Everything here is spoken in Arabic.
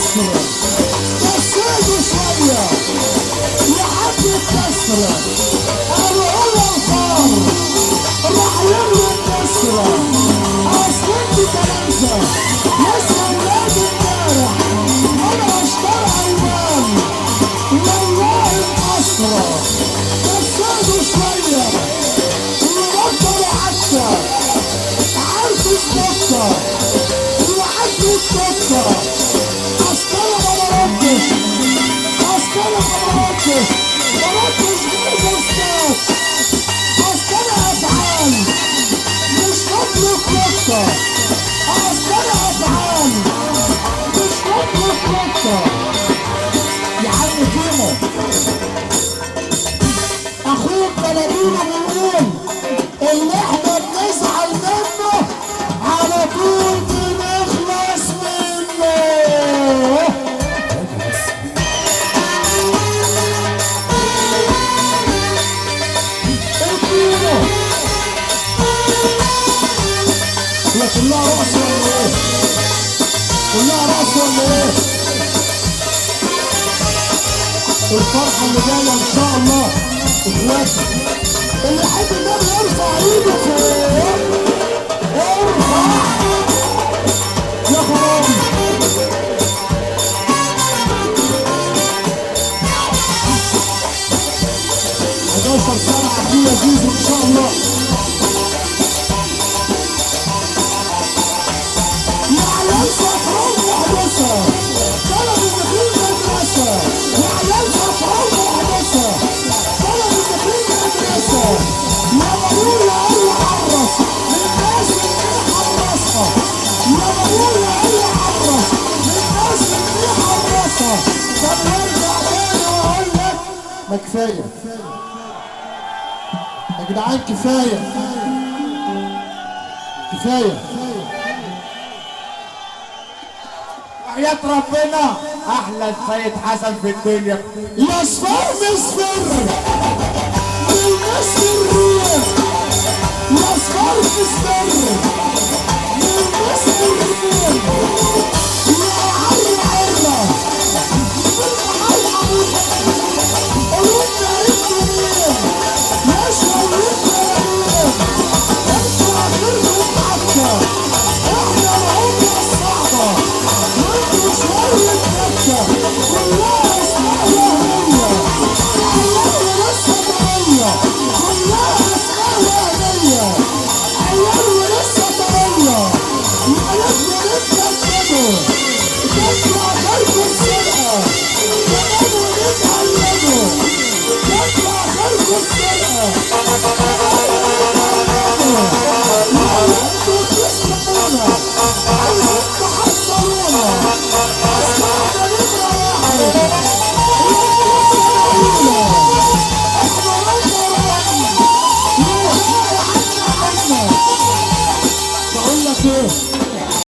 مصر بسيبه شوية لحد الكسرة الأولى الفار راح يغلب الكسرة أصل انت تلامذة لسه ولاد امبارح أنا أشتري ألوان والله الأسرة بسيبه شوية وربطه حتى عارف السكة وعد السكة أسكالة ما بردش أسكالة ما بردش غير بوستات أسكالة أفعال مش نطلق نقطة أسكالة أفعال مش نطلق نقطة يا عم كيمو أخوك بلدينا بيقول اللي احنا بنزعل منه على طول بنخلص منه. اديله هي كلها رقص ولا ايه؟ كلها رقص ولا ايه؟ الفرحة اللي جاية ان شاء الله اخواتي اللي يحب النبي يرفع ايده فوق ارفع يا خرابي 11 سنة عبدية زيزو ان شاء الله يا عيال صفراء محدثة طلب الدخول مدرسة يا عيال صفراء محدثة طلب الدخول مدرسة يا بقول يا قل عرس للناس اللي حرصها يا بقول يا قل عرس للناس اللي حرصها طب نرجع تاني واقول لك ما كفاية يا جدعان كفاية كفاية وحياة ربنا احلى السيد حسن في الدنيا يا صفار مصفر بالمصر الريح يا صفار مصفر بالمصر الريح